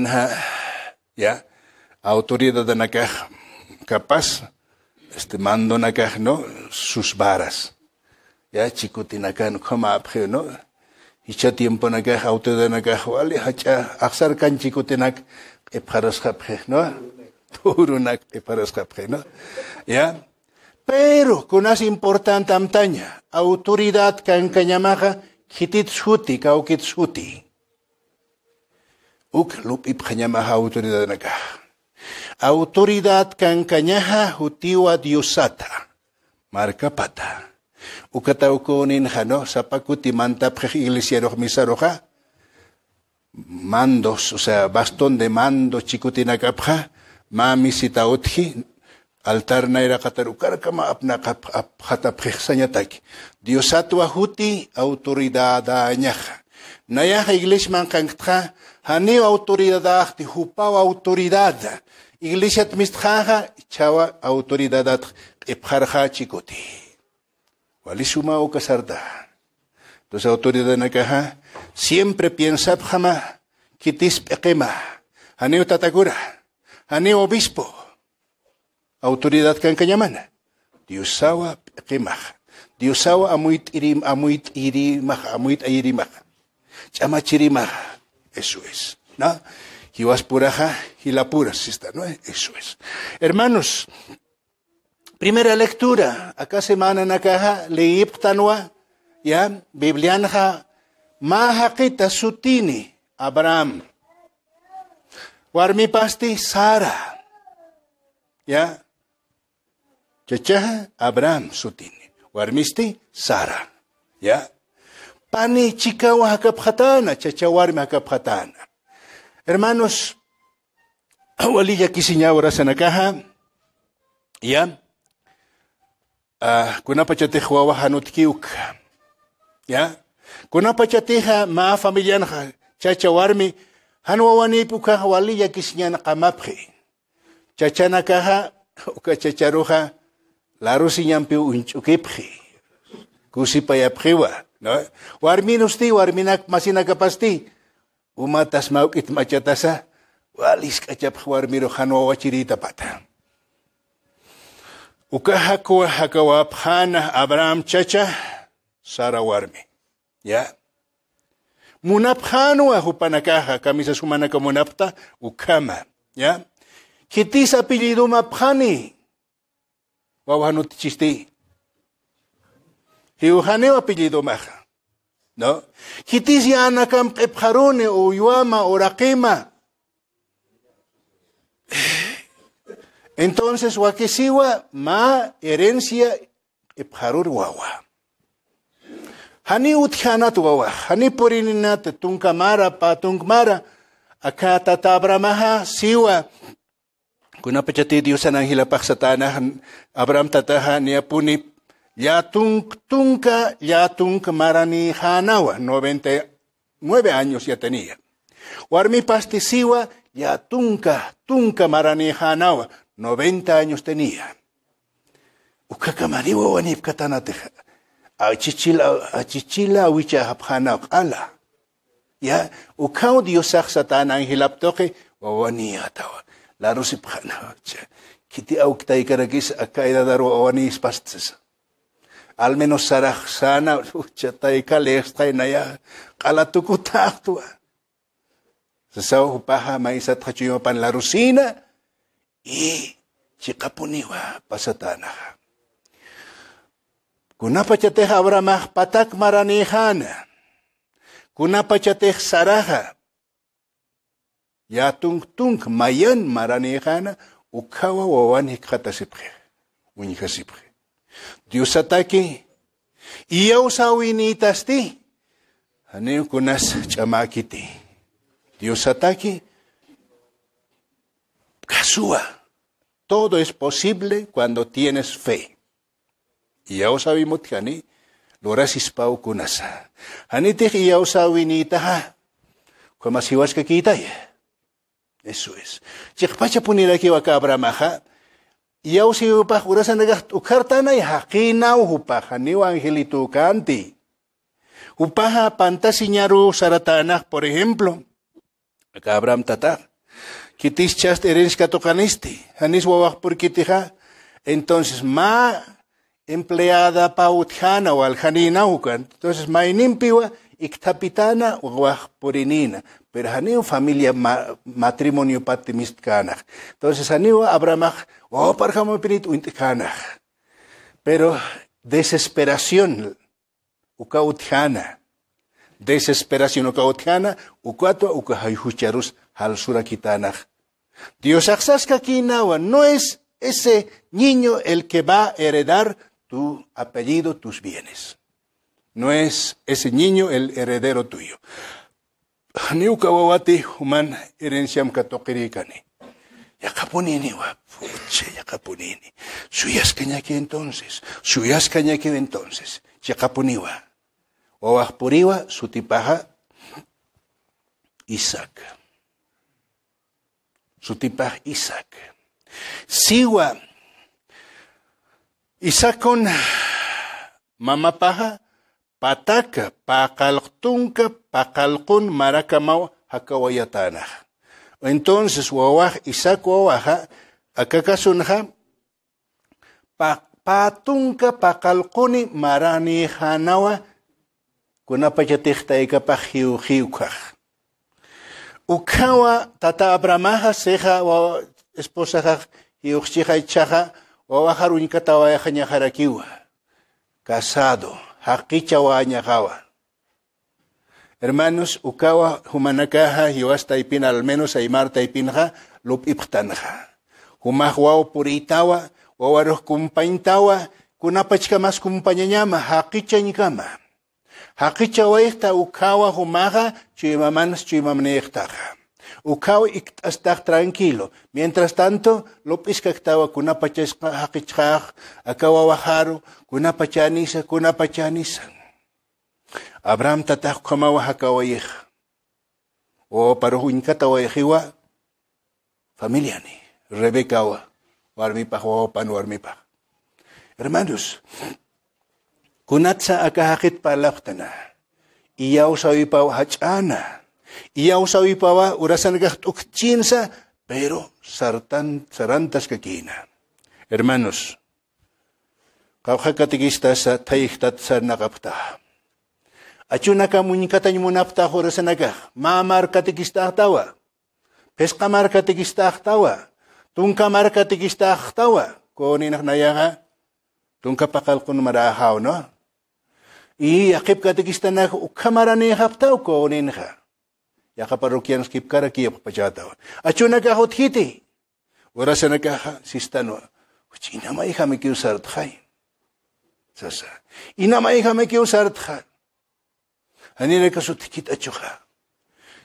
Canha, ya, autoridad de nakaj, capaz, mando nakaj, ¿no? Sus varas. Ya, chikutinakan, como apje, ¿no? Hicha tiempo nakaj, autoridad nakaj, wale, hacha, aksar kan chikutinak, eparas kapje, ¿no? Turunak, eparas kapje, ¿no? Ya. Pero, kunas importante amtanya, autoridad kan kanyamaha, kitit suti, kaukit suti. Uk lupip kanyamaha autoridad nakah. Autoridad kan kanyaha hutiwa diosata. Marka pata. Ukataw kunin hano, sapakuti mantap iglesia roh misaroha. Mandos, o sea, bastón de mando chikutinakapha, mami sitauthi. Altar naira katarukar kama apna hatapkhsanyataki. Diosatwa huti autoridad anyaha. Nayaha iglesia man kanktra hani autoridad ahti hupaw autoridad. Iglesia tmisthaha chawa autoridad epharha chikuti. Walisuma o kasarda. Entonces autoridad nakaha siempre piensa jama kitis pekema. Hani tatakura. Hani obispo. Autoridad kan kanyamana. Diosawa qimah. Diosawa amuit irimah. Chama chirimah. Eso es. ¿No? Hiwas puraja, hilapuras está, ¿no? Eso es. Hermanos, primera lectura. Acá semana nakaha leiptanwa, ya, biblianha, mahakita sutini, Abraham. Warmi pasti Sara. Ya. Cacaha Abraham sutini. Warmisti Sara. Ya. Pani chikawa hakaphatana. Chachawarmi hakaphatana. Hermanos, walilla kisinyawara sanakaha. Ya. Kunapachatih wawa hanutkiuk. Ya. Kunapachatih ma familianha. Chachawarmi hanwawanipuka walilla kisinyana kamaphi. Chachanakaha uka chacharuha. Laru sinyampi unchukiphi. Kusipayaphiwa. No? Warminusti, warminak masinakapasti. Umatas maukit machatasa. Walis kachap warmiro hanwa wachirita pata. Uka hakawapkhana Abraham chacha. Sara warmi. Ya. Munapkhanwa hupanakaha. Kamisa sumanaka munapta. Ukama. Ya. Kitis apellido mapkhani. Wawahanut chisti. Hiuhaneo apellido maja. ¿No? Kitis ya anakam kepjarone o yuama o rakema. Entonces, wakisiwa ma herencia kepjarur wawa. Hani utjanat wawa. Hani porininat tungkamara pa tungmara. Akata tabramaha siwa. Kuna pachati Diosan ang hilapak sa tanah, Abraham tataha niya punip, yatung marani hanawa, 99 años ya tenía. Warmi pastisiwa, tunka marani hanawa, 90 años tenía. Ukakamariwa wanip katanateha, achichila wicha haphanaw ala. Ya, ukaw Diosak sa tanah ang hilaptoke, wawani atawa. Laro si Pana. Kiti au kita ikaragis akaida daro awanis pastes. Al menos sarah sana chatay kalestay na ya kalatukutak tua. Sasaw paha maisat kachuyo pan larusina chikapuniwa pasatana. Kunapa chateh Abraham patak maranihana. Kunapa chateh Saraha. Ya tung mayan maranihana ukawa wawan hikata sipre. Unika sipre. Dios ataki. Iyaw sawinitas ti. Ano kunas chamakiti. Dios ataki. Kasua. Todo es posible cuando tienes fe. Iyaw sawimot kani. Loras ispau kunasa. Hanitik iyaw sawinita. Kumasiwas kakitay. Eso es. Chikpacha punira kiwa ka Abramaha. Yaw si upah urasan nagat ukartanay hakinaw upah haniw angelito kanti. Upah pantasinyaru saratanah, por ejemplo. Ka Abraham tata. Kitis chast herencia tocanisti. Hanis wawak por kitija. Entonces, empleada pautjana o aljanina ukan. Entonces, inimpiwa iktapitana wawak porinina. Pero hanio familia matrimonio patimistkanaj. Entonces, hanio abramaj, parjamo pinit uintkanaj. Pero desesperación ukautjana. Desesperación ukautjana, ukatua ukahayhucharus halsura kitanaj. Dios aksaska kinawa, no es ese niño el que va a heredar tu apellido, tus bienes. No es ese niño el heredero tuyo. Niuka wawati human herenciam katokirikani. Yakapunini wa, puche yakapunini. Suyas kañaki entonces, yakapuniwa. Wawakpuriwa sutipaja Isaac. Sutipaj Isaac. Siwa Isaac con mamapaja pataka pakaltunka pakalkun marakamau hakawayatana. Entonces wawaj Isaac wawaja akakasunja patunka pakalkuni marani hanawa kunapachatijtaika pajiukaj. Ukawa tata abramaja seja wa esposa hiuchija ichaja wawajar unikatawa yajañajarakiwa. Casado, hakicha wa añajawa. Hermanos, ukawa humanakaja hiwasta ipin al menos aymar taipinja lup iptanja. Humajwao puritawa, wawaroh kumpaintawa, kunapachka mas kumpañañama, hakicha nikama. Hakicha waihta ukawa humaja, chuyamamanas chuyamamneihtaja. Ukawa iktastaj tranquilo. Mientras tanto, lopiskaktawa kunapachesqa hakichaj, akawa wajaru, kunapachanisa. Abraham tataj kamawa hakawayih. O paruhuinkatawayihiwa, familia ni. Rebeca warmipaj wapan warmipaj. Hermanos, kunatsa akahakit palaktana. Iyaw sawipaw hachana. Iyaw sawipaw urasan ukchinsa, pero sarantas kakina. Hermanos, kawhakatikista sa tayiktat sa nakapta. Achunaka muñikata munapta urasanaka. Mamar katikista tawa. Peskamar katikista tawa. Tungkamar katikista tawa. Kuninak nayaga. Tungka pakal kun marahaw, no? Akip katikista na ukamarani haptaw ko ninka. Yakaparokyan skip karaki pachataw. Achunaka hothiti. Urasanaka sistano. Ina mai kami kiusar thay. Sasa. Ina mai kami kiusar thay. Hanina kasutikit achuka.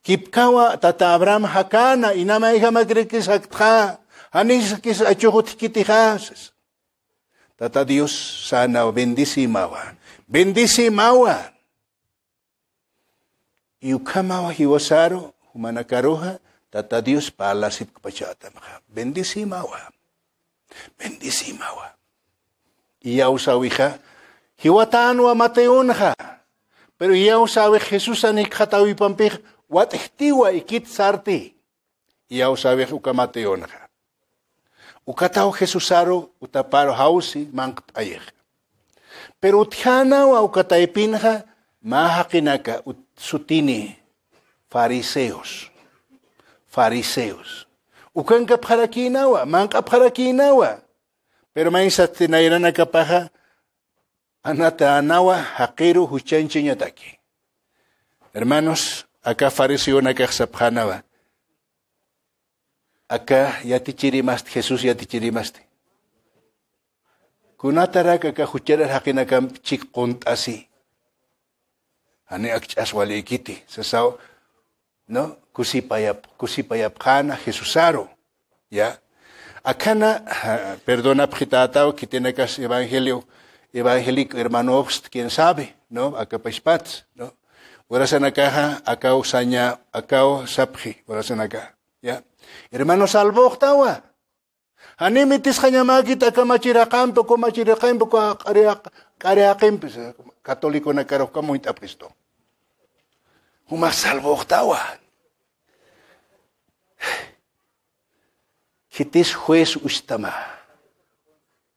Kipkawa tata Abraham hakana inamay ka magrikisakta. Hanis kis achukotikitihas. Tata Dios sana bendisimawa. Bendisimawa. Iukamawa hiwasaro humanakaroha tata Dios palasip kapachata maka. Bendisimawa. Bendisimawa. Iyaw sawiha hiwatan wa mateunha. Pero iyaw sabi Jesus ani katawi pampih wat ihtiwa ikit sarti. Iyaw sabi ukamateon ka. Ukataw Jesusaro utaparo hausi mangt ayek. Pero utjana wa ukataipin ka mahakinaka sutini fariseos. Fariseos. Ukan kapharakinawa, mangkapharakinawa. Pero may sa tinayran na kapaha anatanawa hakiru huchanchinyataki. Hermanos, acá fariseo na kaksapjanawa. Acá yatichirimast, Jesús yatichirimast. Kunatarak acá hucharar hakinakam chikkontasi. Ani akchaswali ikiti. Sasaw, no? Kusipayap kana Jesusaro. Ya. Acá na, perdona pjitataw, kitinakas evangélico hermano Obst, quién sabe, ¿no? Acá paispats, ¿no? Orasan acá, acá usanya, acá sapji, orasan acá, ¿ya? Hermano salvo tawa. Hanimitis kanyamagit acá machirakampo, ko machirakampo, ko kareakampo, katoliko na karo kamo itapristo. Humas salvo tawa. Kitis juez ustama.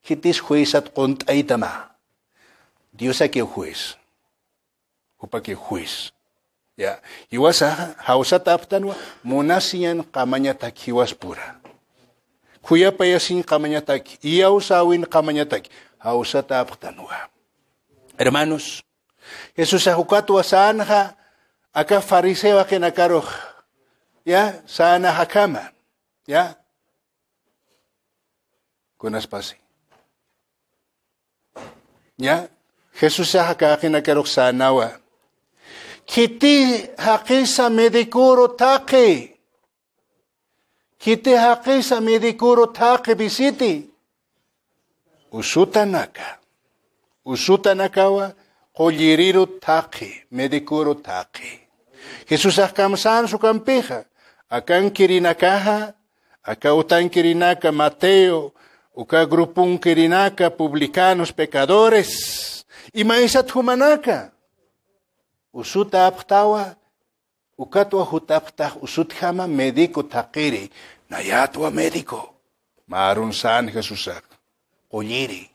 Kitis juez at kontaitama. Dios aquí juez. Upa que juez. Ya, iwasa hausa taptanwa munasian kamanyatak hiwas pura. Kuya payasin kamanyatak, iyaw sawin kamanyatak, hausa taptanwa. Hermanos, Jesús ahukatwa sanaha aka fariseo akinakaroh. Ya, sana hakama. Ya. Kunas pasi. Ya, Jesús akinakaroh sanawa. Kiti hakisa medikuro taki. Kiti hakisa medikuro taki bisiti. Usutanaka. Usutanakawa kolliriru taki. Medikuro taki. Jesus akamsan sukampiha. Akan kirinakaha. Akautan kirinaka Mateo. Uka grupung kirinaka publicanos pecadores. Imaisat humanaka. Usuta aptawa, ukatwa hutaptah usut hama medico takiri, nayatwa medico. Marun san Jesusak, kolliri,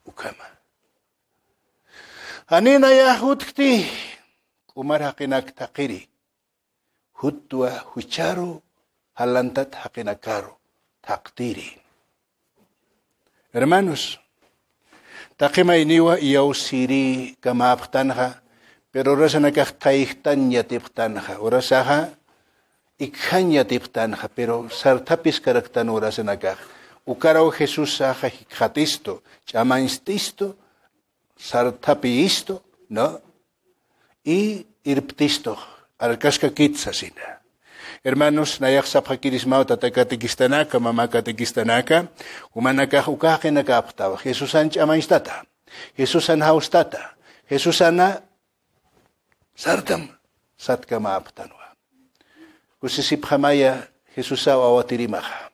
ukama. Anina ya hutkti, kumar hakinak takiri, hutwa hucharu, halantat hakinakaro, taktiri. Hermanos, takima iniwa iyaw siri kamaptanha, pero ora sana kahtaihtan yatiptanha, ora saha ikhan yatiptanha, pero sartapis karaktan ora sana kah. Ukaraw Jesus saha hikhatisto, chamanstisto, sartapiisto, no? Y irptisto, arkaska kitsasina. Hermanos, nayak sa pakirismao tatakatekistanaka, mamakatekistanaka, umanakah ukakin nakaptawa. Jesusan chamanstata, Jesusan haustata, Jesusana sartam satka maaptanwa. Kusisip hamaya Jesusaw awatirimaka.